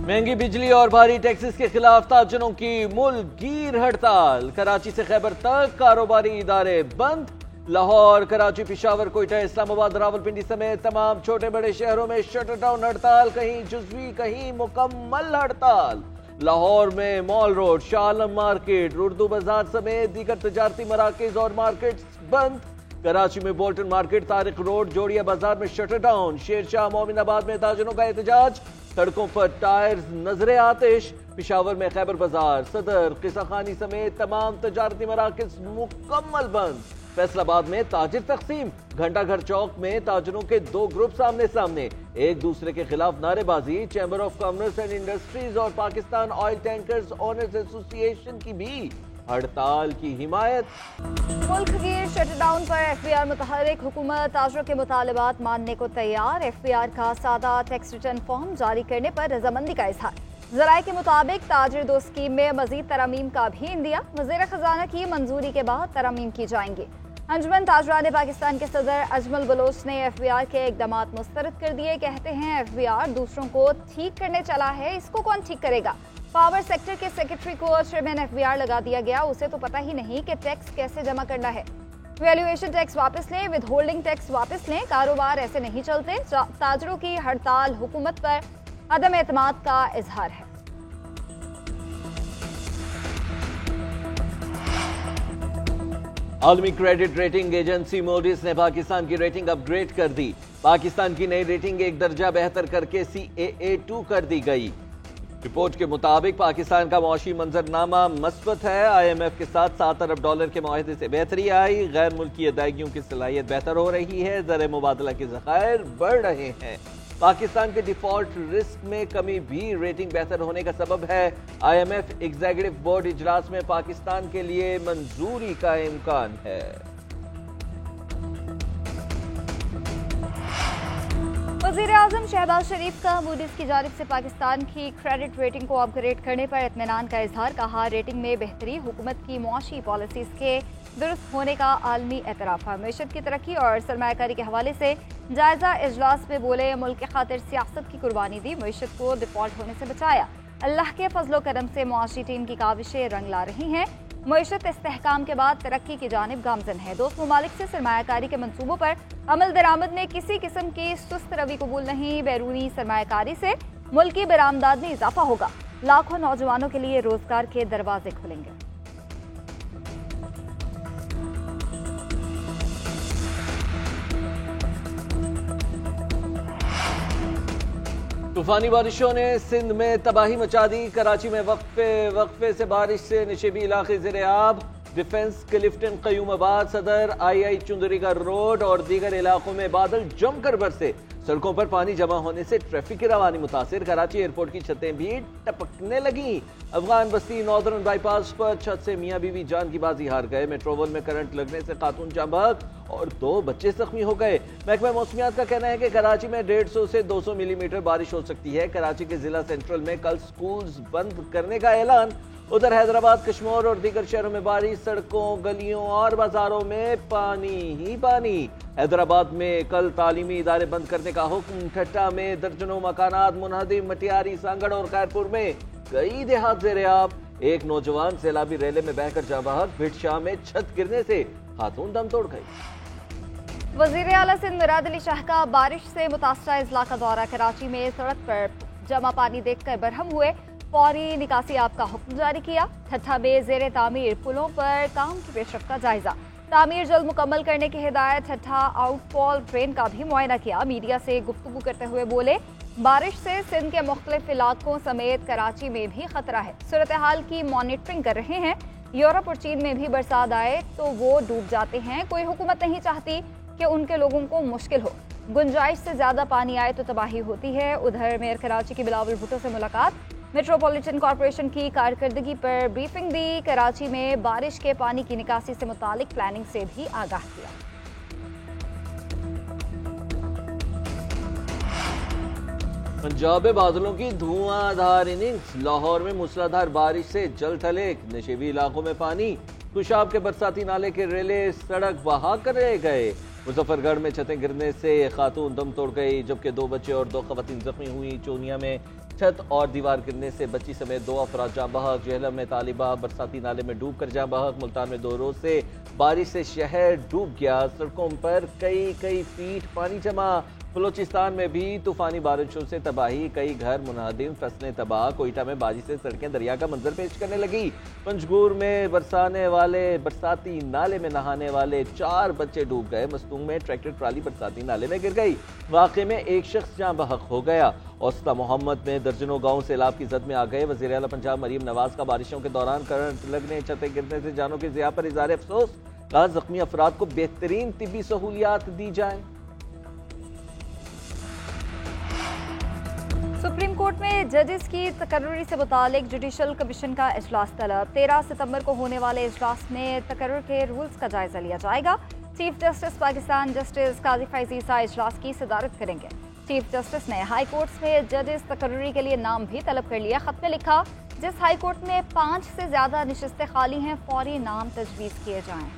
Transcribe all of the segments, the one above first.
महंगी बिजली और भारी टैक्सेस के खिलाफ ताजरों की मुल्क गीर हड़ताल। कराची से खैबर तक कारोबारी इदारे बंद। लाहौर, कराची, पिशावर, कोयटा, इस्लामाबाद, रावलपिंडी समेत तमाम छोटे बड़े शहरों में शटर डाउन हड़ताल, कहीं जुज़वी कहीं मुकम्मल हड़ताल। लाहौर में mall road, Shah Alam market, Urdu बाजार समेत दीगर तजारती मराकज और मार्केट्स बंद। कराची में बोल्टन मार्केट, तारिक रोड, जोड़िया बाजार में शटर डाउन। शेरशाह, मोमिनाबाद में ताजरों का एहतजाज, सड़कों पर टायर्स नजरे आतिश। पिशावर में खैबर बाजार, सदर, किसाखानी समेत तमाम तजारती मराकज मुकम्मल बंद। फैसलाबाद में ताजिर तकसीम, घंटा घर चौक में ताजरों के दो ग्रुप सामने सामने, एक दूसरे के खिलाफ नारेबाजी। Chamber of commerce and industries और Pakistan oil tankers owners association की भी हड़ताल की हिमायत। मुल्क गीर शटडाउन पर एफबीआर मुतहरिक, हुकूमत ताजरों के मुतालबात मानने को तैयार। एफबीआर का सादा टैक्स रिटर्न फॉर्म जारी करने पर रजामंदी का इजहार। जराये के मुताबिक ताजिर दो स्कीम में मजीद तरमीम का भी इंदिया। वज़ीर खजाना की मंजूरी के बाद तरमीम की जाएंगी। अंजुमन ताजरान पाकिस्तान के सदर अजमल बलोच ने एफबीआर के इकदामात मुस्तरद कर दिए। कहते हैं एफबीआर दूसरों को ठीक करने चला है, इसको कौन ठीक करेगा। पावर सेक्टर के सेक्रेटरी को चेयरमैन एफबीआर लगा दिया गया, उसे तो पता ही नहीं कि टैक्स कैसे जमा करना है। वैल्यूएशन टैक्स वापस लें, विद होल्डिंग टैक्स वापस लें, कारोबार ऐसे नहीं चलते। ताजरों की हड़ताल हुकूमत पर अदम एतमाद का इजहार है। आलमी क्रेडिट रेटिंग एजेंसी मूडीज ने पाकिस्तान की रेटिंग अपग्रेड कर दी। पाकिस्तान की नई रेटिंग एक दर्जा बेहतर करके CAA2 कर दी गई। रिपोर्ट के मुताबिक पाकिस्तान का मुआशी मंजरनामा मस्बत है। IMF के साथ $7 अरब के मुआहदे से बेहतरी आई। गैर मुल्की अदायगियों की सलाहियत बेहतर हो रही है। ज़र मुबादला के ज़खायर बढ़ रहे हैं। पाकिस्तान के डिफॉल्ट रिस्क में कमी भी रेटिंग बेहतर होने का सबब है। IMF एग्जीक्यूटिव बोर्ड इजलास में पाकिस्तान के लिए मंजूरी का इम्कान है। वज़ीर आज़म शहबाज शरीफ का मूडीज की जानिब से पाकिस्तान की क्रेडिट रेटिंग को अपग्रेड करने पर इत्मीनान का इजहार। कहा रेटिंग में बेहतरी हुकूमत की मुआशी पॉलिसीज के दुरुस्त होने का आलमी एतराफ़ है। मईशत की तरक्की और सरमायाकारी के हवाले से जायजा इजलास में बोले, मुल्क की खातिर सियासत की कुर्बानी दी, मईशत को डिफॉल्ट होने से बचाया। अल्लाह के फजलो करम से मुआशी टीम की काविशें रंग ला रही हैं। मईशत इस्तेहकाम के बाद तरक्की की जानिब गामजन है। दोस्त ममालिक से सरमायाकारी के मंसूबों पर अमल दरामद में किसी किस्म की सुस्त रवि कबूल नहीं। बैरूनी सरमायाकारी से मुल्की बरामदाद में इजाफा होगा। लाखों नौजवानों के लिए रोजगार के दरवाजे खुलेंगे। तूफानी बारिशों ने सिंध में तबाही मचा दी। कराची में वक्फे से बारिश से निशेबी इलाके ज़ेर-ए-आब। डिफेंस, क्लिफ्टन, क़यूमाबाद, सदर, II चुंदरीका रोड और दीगर इलाकों में बादल जमकर बरसे। सड़कों पर पानी जमा होने से ट्रैफिक की रवानी मुतासिर। कराची एयरपोर्ट की छतें भी टपकने लगी। अफगान बस्ती नॉर्दर्न बाईपास पर छत से मियाँ बीवी जान की बाजी हार गए। मेट्रोवल में करंट लगने से खातून जाँ बहक और 2 बच्चे जख्मी हो गए। महकमा मौसमियात का कहना है कि कराची में 150 से 200 मिलीमीटर बारिश हो सकती है। कराची के जिला सेंट्रल में कल स्कूल्स बंद करने का ऐलान। उधर हैदराबाद, कश्मीर और दीगर शहरों में बारिश, सड़कों, गलियों और बाजारों में पानी ही पानी। हैदराबाद में कल तालीमी इदारे बंद करने का हुक्म। ठट्टा में दर्जनों मकानात मुनहदिम। मटियारी, सांगड़ और खैरपुर में कई देहात ज़ेर-ए-आब। एक नौजवान सैलाबी रेले में बहकर जाँ बहक। भिटशाह में छत गिरने से खातून दम तोड़ गई। वज़ीर आला सिंध मुराद अली शाह का बारिश से मुतासरा अजला का दौरा। कराची में सड़क पर जमा पानी देखकर बरहम हुए। फौरी निकासी आप का हुक्म जारी किया। ठट्ठा में ज़ेर तामीर पुलों पर काम की पेशरफ्त का जायजा। तामीर जल्द मुकम्मल करने की हिदायत। ठट्ठा आउटफॉल ट्रेन का भी मुआयना किया। मीडिया से गुफ्तगू करते हुए बोले, बारिश से सिंध के मुख्तलिफ इलाकों समेत कराची में भी खतरा है। सूरत हाल की मॉनिटरिंग कर रहे हैं। यूरोप और चीन में भी बरसात आए तो वो डूब जाते हैं। कोई हुकूमत नहीं चाहती कि उनके लोगों को मुश्किल हो। गुंजाइश से ज्यादा पानी आए तो तबाही होती है। उधर मेयर कराची की बिलावल भुट्टो से मुलाकात। मेट्रोपॉलिटन कॉरपोरेशन की कारकर्दगी पर ब्रीफिंग दी। कराची में बारिश के पानी की निकासी से मुतालिक प्लानिंग से भी आगाह किया। पंजाब में बादलों की धुआंधार इनिंग्स। लाहौर में मूसलाधार बारिश से जल थले। नशेबी इलाकों में पानी। खुशाब के बरसाती नाले के रेले सड़क बहा कर रह गए। مظفر گڑھ میں چھتیں گرنے سے خاتون دم توڑ گئی، جبکہ 2 بچے اور 2 خواتین زخمی ہوئی۔ چونیا میں چھت اور دیوار گرنے سے بچی سمیت 2 افراد جاں بحق۔ جہلم میں طالبہ برساتی نالے میں ڈوب کر جاں بحق۔ ملتان میں 2 روز سے بارش سے شہر ڈوب گیا، سڑکوں پر کئی فیٹ پانی جمع۔ بلوچستان میں بھی طوفانی بارشوں سے تباہی، کئی گھر منہدم، فصلیں تباہ۔ کوئٹہ میں بارش سے سڑکیں دریا کا منظر پیش کرنے لگی۔ پنجگور میں برساتی نالے میں نہانے والے 4 بچے ڈوب گئے۔ مستونگ میں ٹریکٹر ٹرالی برساتی نالے میں گر گئی، واقعے میں 1 شخص جاں بحق ہو گیا۔ اوسطا محمد میں درجنوں گاؤں سیلاب کی زد میں آ گئے۔ وزیر اعلیٰ پنجاب مریم نواز کا بارشوں کے دوران کرنٹ لگنے، چھتیں گرنے سے جانوں کی ضیاع پر اظہار افسوس، کہا زخمی افراد کو بہترین طبی سہولیات دی جائیں۔ سپریم کورٹ میں ججز کی تقرری سے متعلق جوڈیشل کمیشن کا اجلاس طلب۔ 13 ستمبر کو ہونے والے اجلاس میں تقرر کے رولز کا جائزہ لیا جائے گا۔ چیف جسٹس پاکستان جسٹس قاضی فائز عیسیٰ اجلاس کی صدارت کریں گے۔ چیف جسٹس نے ہائی کورٹس میں ججز تقرری کے لیے نام بھی طلب کر لیا۔ خط میں لکھا، جس ہائی کورٹ میں 5 سے زیادہ نشستیں خالی ہیں، فوری نام تجویز کیے جائیں۔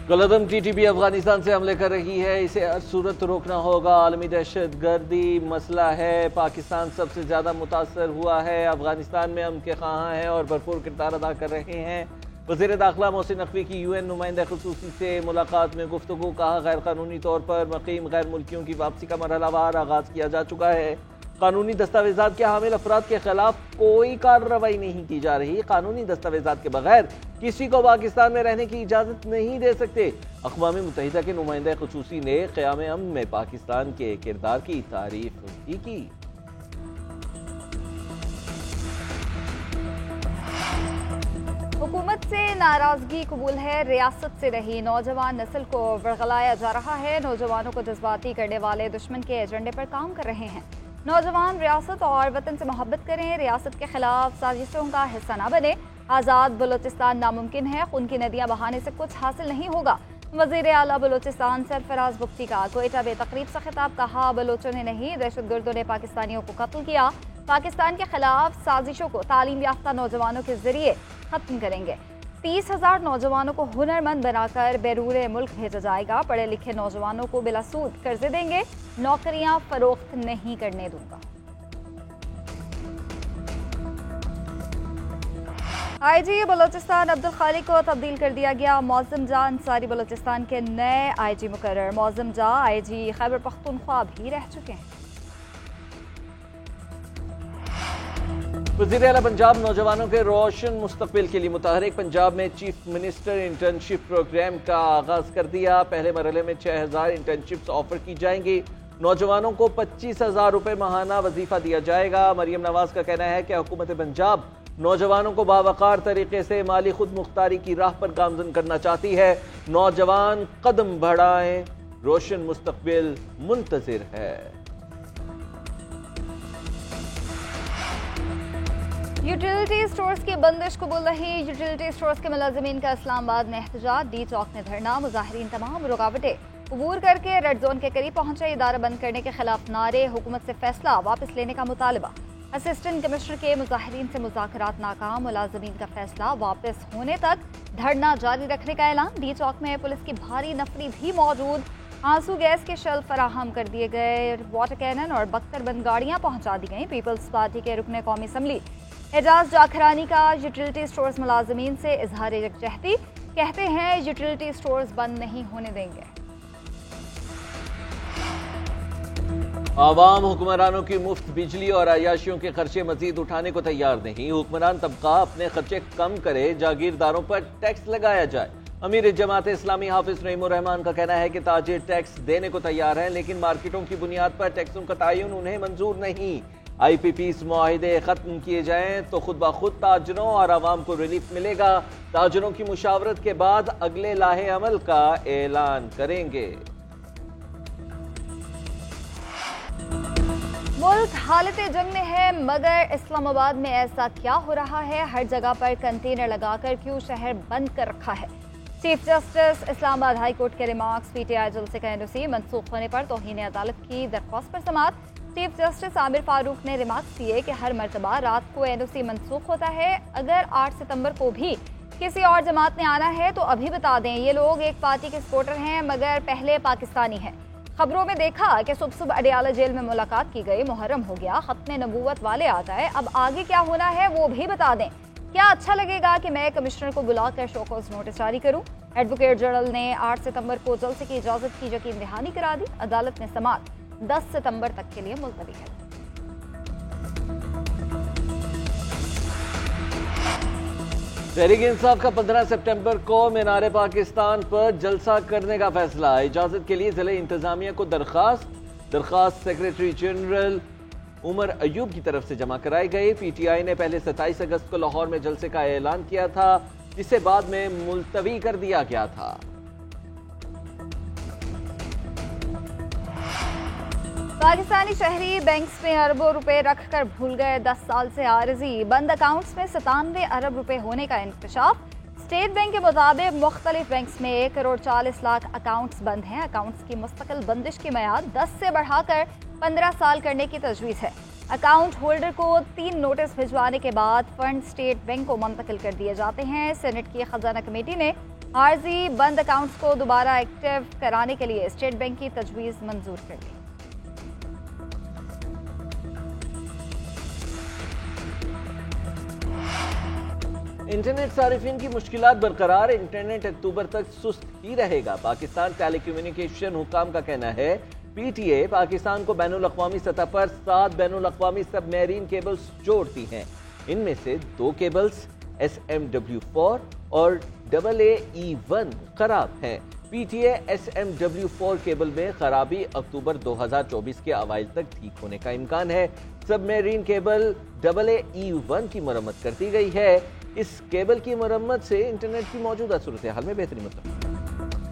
کالعدم ٹی ٹی پی افغانستان سے حملے کر رہی ہے، اسے ہر صورت روکنا ہوگا۔ عالمی دہشت گردی مسئلہ ہے، پاکستان سب سے زیادہ متاثر ہوا ہے، افغانستان میں امن کے خواہاں ہیں اور بھرپور کردار ادا کر رہے ہیں۔ وزیر داخلہ محسن نقوی کی UN نمائندہ خصوصی سے ملاقات میں گفتگو، کہا غیر قانونی طور پر مقیم غیر ملکیوں کی واپسی کا مرحلہ وار آغاز کیا جا چکا ہے۔ قانونی دستاویزات کے حامل افراد کے خلاف کوئی کارروائی نہیں کی جا رہی۔ قانونی دستاویزات کے بغیر کسی کو پاکستان میں رہنے کی اجازت نہیں دے سکتے۔ اقوام متحدہ کے نمائندہ خصوصی نے قیام امن میں پاکستان کے کردار کی تعریف بھی کی۔ حکومت سے ناراضگی قبول ہے، ریاست سے رہی، نوجوان نسل کو ورغلایا جا رہا ہے، نوجوانوں کو جذباتی کرنے والے دشمن کے ایجنڈے پر کام کر رہے ہیں۔ نوجوان ریاست اور وطن سے محبت کریں، ریاست کے خلاف سازشوں کا حصہ نہ بنے۔ آزاد بلوچستان ناممکن ہے، خون کی ندیاں بہانے سے کچھ حاصل نہیں ہوگا۔ وزیر اعلیٰ بلوچستان سرفراز بگٹی کا کوئٹہ میں تقریب سے خطاب، کہا بلوچوں نے نہیں، دہشت گردوں نے پاکستانیوں کو قتل کیا۔ پاکستان کے خلاف سازشوں کو تعلیم یافتہ نوجوانوں کے ذریعے ختم کریں گے۔ 30,000 نوجوانوں کو ہنرمند بنا کر بیرون ملک بھیجا جائے گا۔ پڑھے لکھے نوجوانوں کو بلا سود قرضے دیں گے، نوکریاں فروخت نہیں کرنے دوں گا۔ آئی جی بلوچستان عبدالخالق کو تبدیل کر دیا گیا، معظم جاں انصاری بلوچستان کے نئے آئی جی مقرر۔ معظم جاں آئی جی خیبر پختونخوا بھی رہ چکے ہیں۔ وزیر اعلیٰ پنجاب نوجوانوں کے روشن مستقبل کے لیے متحرک، پنجاب میں چیف منسٹر انٹرنشپ پروگرام کا آغاز کر دیا۔ پہلے مرحلے میں 6,000 انٹرنشپس آفر کی جائیں گی، نوجوانوں کو 25,000 روپے ماہانہ وظیفہ دیا جائے گا۔ مریم نواز کا کہنا ہے کہ حکومت پنجاب نوجوانوں کو باوقار طریقے سے مالی خود مختاری کی راہ پر گامزن کرنا چاہتی ہے۔ نوجوان قدم بڑھائیں، روشن مستقبل منتظر ہے۔ یوٹیلیٹی سٹورز کی بندش قبول رہی، یوٹیلیٹی سٹورز کے ملازمین کا اسلام آباد میں احتجاج، ڈی چوک میں دھرنا، مظاہرین تمام رکاوٹیں عبور کر کے ریڈ زون کے قریب پہنچے، ادارہ بند کرنے کے خلاف نعرے، حکومت سے فیصلہ واپس لینے کا مطالبہ۔ اسسٹنٹ کمشنر کے مظاہرین سے مذاکرات ناکام، ملازمین کا فیصلہ واپس ہونے تک دھرنا جاری رکھنے کا اعلان۔ ڈی چوک میں پولیس کی بھاری نفری بھی موجود، آنسو گیس کے شل فراہم کر دیے گئے، واٹر کینن اور بختر بند گاڑیاں پہنچا دی گئیں۔ پیپلز پارٹی کے رکن قومی اسمبلی اعجاز جاکھرانی کا یوٹیلیٹی سٹورز ملازمین سے اظہار یکجہتی، کہتے ہیں یوٹیلیٹی سٹورز بند نہیں ہونے دیں گے۔ عوام حکمرانوں کی مفت بجلی اور عیاشیوں کے خرچے مزید اٹھانے کو تیار نہیں، حکمران طبقہ اپنے خرچے کم کرے، جاگیرداروں پر ٹیکس لگایا جائے۔ امیر جماعت اسلامی حافظ نعیم الرحمان کا کہنا ہے کہ تاجر ٹیکس دینے کو تیار ہیں، لیکن مارکیٹوں کی بنیاد پر ٹیکسوں کا تعین انہیں منظور نہیں۔ آئی پی پیز معاہدے ختم کیے جائیں تو خود بخود تاجروں اور عوام کو ریلیف ملے گا۔ تاجروں کی مشاورت کے بعد اگلے لاہے عمل کا اعلان کریں گے۔ ملک حالت جنگ میں ہے، مگر اسلام آباد میں ایسا کیا ہو رہا ہے؟ ہر جگہ پر کنٹینر لگا کر کیوں شہر بند کر رکھا ہے؟ چیف جسٹس اسلام آباد ہائی کورٹ کے ریمارکس، پی ٹی آئی جلسے کا NOC منسوخ ہونے پر توہین عدالت کی درخواست پر سماعت۔ चीफ जस्टिस आमिर फारूक ने रिमार्क्स किए कि हर मरतबा रात को एनओसी मनसूख होता है। अगर 8 सितंबर को भी किसी और जमात ने आना है तो अभी बता दें। ये लोग एक पार्टी के सपोर्टर हैं मगर पहले पाकिस्तानी हैं। खबरों में देखा कि सुबह अडियाला जेल में मुलाकात की गई, मुहर्रम हो गया, खत्म नबूवत वाले आ गए, अब आगे क्या होना है वो भी बता दें। क्या अच्छा लगेगा कि मैं कमिश्नर को बुलाकर शोकॉज नोटिस जारी करूं? एडवोकेट जनरल ने 8 सितंबर को जलसे की इजाजत की यकीन दहानी करा दी। अदालत ने समाअत 10 सितंबर तक के लिए मुलतवी है। तहरीक इंसाफ का 15 सितंबर को मीनार पाकिस्तान पर जलसा करने का फैसला। इजाजत के लिए जिले इंतजामिया को दरखास्त सेक्रेटरी जनरल उमर अयूब की तरफ से जमा कराई गई। पीटीआई ने पहले 27 अगस्त को लाहौर में जलसे का ऐलान किया था, जिसे बाद में मुलतवी कर दिया गया था। पाकिस्तानी शहरी बैंक्स में अरबों रुपए रखकर भूल गए। 10 साल से आरजी बंद अकाउंट्स में 97 अरब रुपए होने का इंकशाफ। स्टेट बैंक के मुताबिक मुख्तलिफ बैंक्स में 1 करोड़ 40 लाख अकाउंट्स बंद हैं। अकाउंट्स की मुस्तकिल बंदिश की मियाद 10 से बढ़ाकर 15 साल करने की तजवीज़ है। अकाउंट होल्डर को 3 नोटिस भिजवाने के बाद फंड स्टेट बैंक को मुंतकिल कर दिए जाते हैं। सेनेट की खजाना कमेटी ने आरजी बंद अकाउंट्स को दोबारा एक्टिव कराने के लिए स्टेट बैंक की तजवीज़ मंजूर कर ली। इंटरनेट सारिफिन की मुश्किलात बरकरार। इंटरनेट अक्टूबर तक सुस्त ही रहेगा। पाकिस्तान टेलीकम्युनिकेशन हुकाम का कहना है पीटीए पाकिस्तान को बैनुल-अक़वामी सतह पर 7 बैनुल-अक़वामी सबमरीन केबल्स जोड़ती हैं। इनमें से 2 केबल्स SMW4 और AAE1 खराब हैं। पीटीए SMW4 केबल में खराबी अक्टूबर 2024 के अवाइल तक ठीक होने का इम्कान है। सबमरीन केबल AAE1 की मरम्मत कर दी गई है। इस केबल की मरम्मत से इंटरनेट की मौजूदा सूरत हाल में बेहतरी मतलब।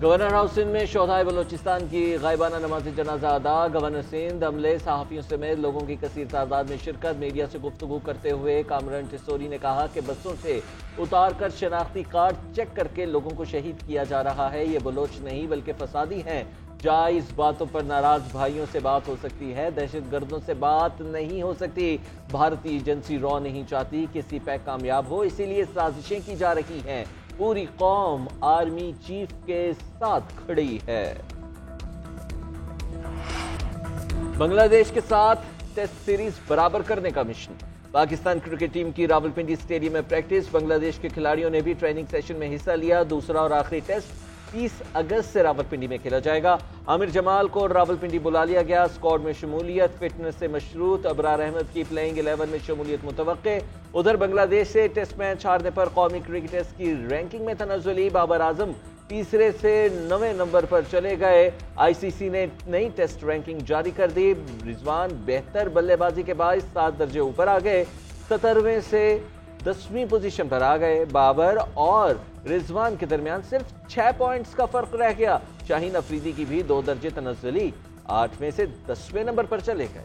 गवर्नर हाउस सिंध में शोधाए बलोचिस्तान की गायबाना नमाज जनाजा अदा। गवर्नर सिंध अमले सहाफियों समेत लोगों की कसीर तादाद में शिरकत। मीडिया से गुफ्तगू करते हुए कामरान टिसोरी ने कहा कि बसों से उतार कर शनाख्ती कार्ड चेक करके लोगों को शहीद किया जा रहा है। ये बलोच नहीं बल्कि फसादी हैं। जायज बातों पर नाराज भाइयों से बात हो सकती है, दहशतगर्दों से बात नहीं हो सकती। भारतीय एजेंसी रॉ नहीं चाहती कि सीपैक कामयाब हो, इसीलिए साजिशें की जा रही हैं। पूरी कौम आर्मी चीफ के साथ खड़ी है। बांग्लादेश के साथ टेस्ट सीरीज बराबर करने का मिशन। पाकिस्तान क्रिकेट टीम की रावलपिंडी स्टेडियम में प्रैक्टिस। बांग्लादेश के खिलाड़ियों ने भी ट्रेनिंग सेशन में हिस्सा लिया। दूसरा और आखिरी टेस्ट 30 अगस्त से रावलपिंडी में खेला जाएगा। आमिर जमाल को रावलपिंडी बुला लिया गया। स्क्वाड में शमूलियत फिटनेस से मशरूत। अबरार अहमद की प्लेइंग 11 में शमूलियत मुतवक्के। उधर बांग्लादेश से टेस्ट मैच हारने पर कौमी क्रिकेटर्स की रैंकिंग में तनज़्ज़ुली। बाबर आजम तीसरे से 9वें नंबर पर चले गए। आईसीसी ने नई टेस्ट रैंकिंग जारी कर दी। रिजवान बेहतर बल्लेबाजी के बाद 7 दर्जे ऊपर आ गए। 17वें से 10वीं पोजीशन पर आ गए। बाबर और रिजवान के दरमियान सिर्फ 6 पॉइंट्स का फर्क रह गया। शाहीन अफरीदी की भी 2 दर्जे तनज़्ज़ुली 8वें से 10वें नंबर पर चले गए।